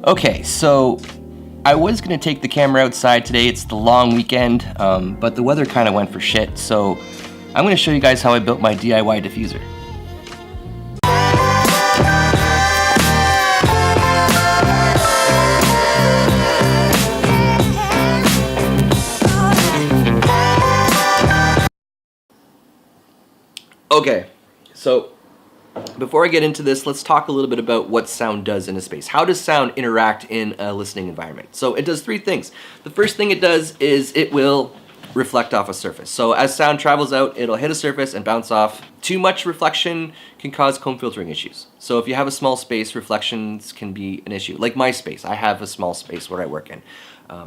Okay, so I was gonna take the camera outside today. It's the long weekend, but the weather kind of went for shit. So I'm gonna show you guys how I built my DIY diffuser. Okay, so before I get into this, let's talk a little bit about what sound does in a space. How does sound interact in a listening environment? So it does three things. The first thing it does is it will reflect off a surface. So as sound travels out, it'll hit a surface and bounce off. Too much reflection can cause comb filtering issues. So if you have a small space, reflections can be an issue. Like my space, I have a small space where I work in.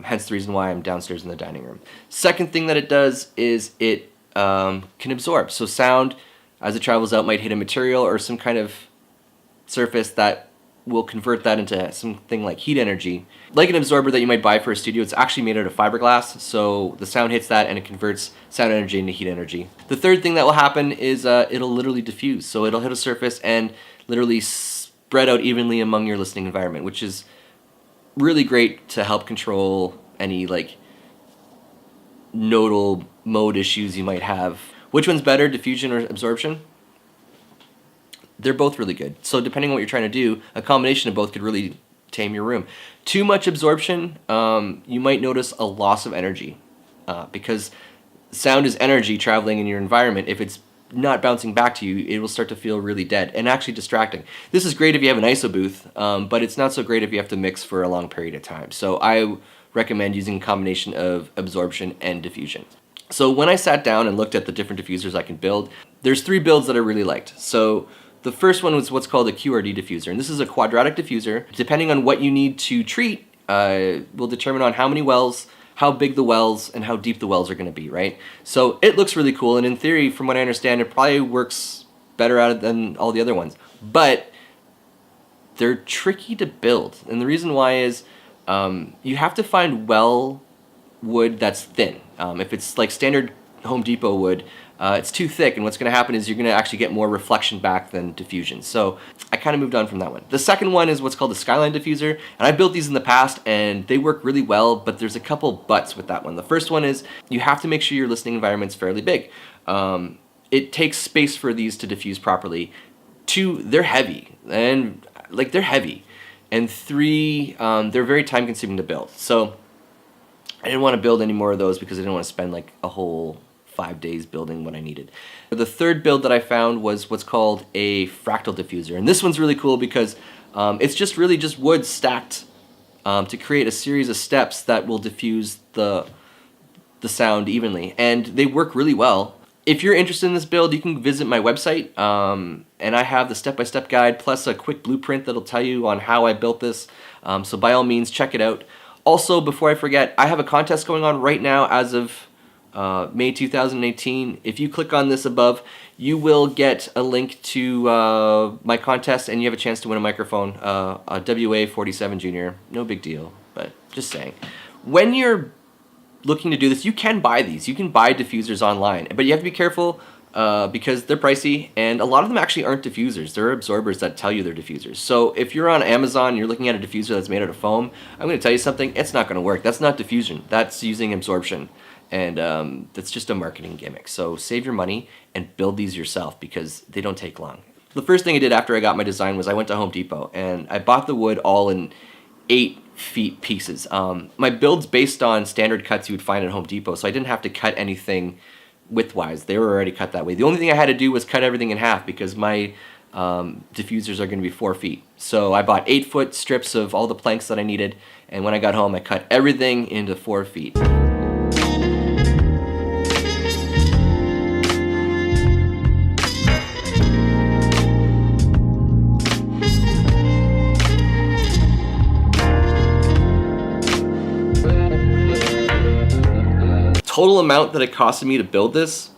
Hence the reason why I'm downstairs in the dining room. Second thing that it does is it can absorb. So sound, as it travels out, might hit a material or some kind of surface that will convert that into something like heat energy. Like an absorber that you might buy for a studio, it's actually made out of fiberglass, so the sound hits that and it converts sound energy into heat energy. The third thing that will happen is it'll literally diffuse. So it'll hit a surface and literally spread out evenly among your listening environment, which is really great to help control any like nodal mode issues you might have. Which one's better, diffusion or absorption? They're both really good. So depending on what you're trying to do, a combination of both could really tame your room. Too much absorption, you might notice a loss of energy because sound is energy traveling in your environment. If it's not bouncing back to you, it will start to feel really dead and actually distracting. This is great if you have an ISO booth, but it's not so great if you have to mix for a long period of time. So I recommend using a combination of absorption and diffusion. So when I sat down and looked at the different diffusers I can build, there's three builds that I really liked. So the first one was what's called a QRD diffuser, and this is a quadratic diffuser. Depending on what you need to treat, will determine on how many wells, how big the wells, and how deep the wells are gonna be, right? So it looks really cool, and in theory, from what I understand, it probably works better out than all the other ones. But they're tricky to build, and the reason why is you have to find well wood that's thin. If it's like standard Home Depot wood, it's too thick, and what's going to happen is you're going to actually get more reflection back than diffusion. So I kind of moved on from that one. The second one is what's called a skyline diffuser, and I built these in the past and they work really well, but there's a couple buts with that one. The first one is you have to make sure your listening environment's fairly big. It takes space for these to diffuse properly. Two, they're heavy, and and three, they're very time consuming to build. So I didn't want to build any more of those because I didn't want to spend like a whole 5 days building what I needed. The third build that I found was what's called a fractal diffuser. And this one's really cool because it's just really just wood stacked to create a series of steps that will diffuse the sound evenly. And they work really well. If you're interested in this build, you can visit my website, and I have the step-by-step guide plus a quick blueprint that'll tell you on how I built this. So by all means, check it out. Also, before I forget, I have a contest going on right now as of May 2018. If you click on this above, you will get a link to my contest, and you have a chance to win a microphone, a WA-47 Junior. No big deal, but just saying. When you're looking to do this, you can buy these. You can buy diffusers online, but you have to be careful because they're pricey, and a lot of them actually aren't diffusers. They're absorbers that tell you they're diffusers. So if you're on Amazon and you're looking at a diffuser that's made out of foam, I'm going to tell you something, it's not going to work. That's not diffusion. That's using absorption, and that's just a marketing gimmick. So save your money and build these yourself because they don't take long. The first thing I did after I got my design was I went to Home Depot, and I bought the wood all in 8-feet pieces. My build's based on standard cuts you would find at Home Depot, so I didn't have to cut anything widthwise. They were already cut that way. The only thing I had to do was cut everything in half because my diffusers are going to be 4 feet. So I bought 8-foot strips of all the planks that I needed, and when I got home I cut everything into 4 feet. Total amount that it costed me to build this,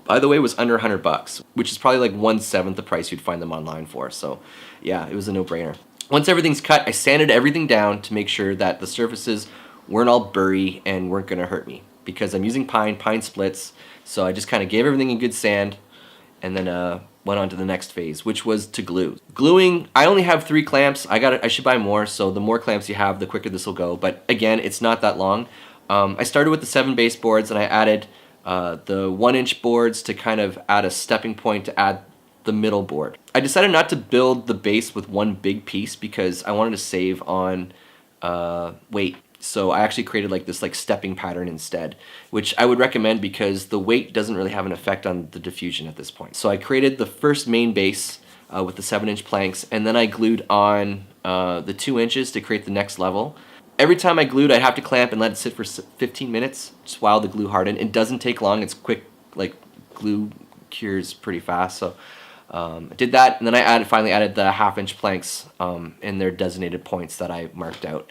by the way, was under $100, which is probably like 1/7 the price you'd find them online for. So yeah, it was a no-brainer. Once everything's cut, I sanded everything down to make sure that the surfaces weren't all burry and weren't gonna hurt me because I'm using pine splits. So I just kind of gave everything a good sand, and then went on to the next phase, which was to glue. Gluing, I only have 3 clamps. I should buy more, so the more clamps you have, the quicker this will go. But again, it's not that long. I started with the 7 base boards, and I added the 1-inch boards to kind of add a stepping point to add the middle board. I decided not to build the base with one big piece because I wanted to save on weight. So I actually created like this stepping pattern instead, which I would recommend because the weight doesn't really have an effect on the diffusion at this point. So I created the first main base with the 7-inch planks, and then I glued on the 2 inches to create the next level. Every time I glued, I'd have to clamp and let it sit for 15 minutes just while the glue hardened. It doesn't take long. It's quick. Like, glue cures pretty fast. So I did that, and then I finally added the 1/2-inch planks in their designated points that I marked out.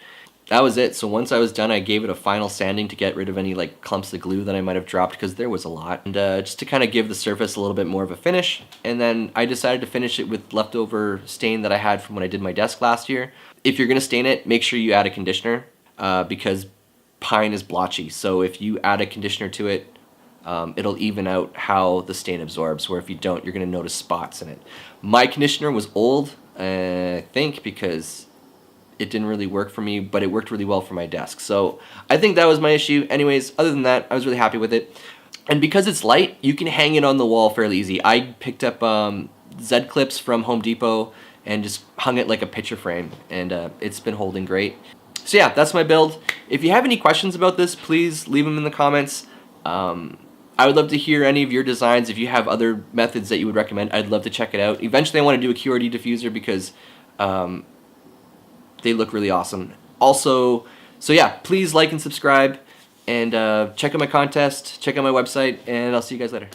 That was it. So once I was done, I gave it a final sanding to get rid of any clumps of glue that I might have dropped, because there was a lot, and just to kind of give the surface a little bit more of a finish. And then I decided to finish it with leftover stain that I had from when I did my desk last year. If you're going to stain it, make sure you add a conditioner because pine is blotchy. So if you add a conditioner to it, it'll even out how the stain absorbs, where if you don't, you're going to notice spots in it. My conditioner was old, I think, because it didn't really work for me, but it worked really well for my desk. So I think that was my issue. Anyways, other than that, I was really happy with it. And because it's light, you can hang it on the wall fairly easy. I picked up Z clips from Home Depot and just hung it like a picture frame, and it's been holding great. So yeah, that's my build. If you have any questions about this, please leave them in the comments. I would love to hear any of your designs. If you have other methods that you would recommend, I'd love to check it out. Eventually I want to do a QRD diffuser because they look really awesome. Also, so yeah, please like and subscribe, and check out my contest, check out my website, and I'll see you guys later.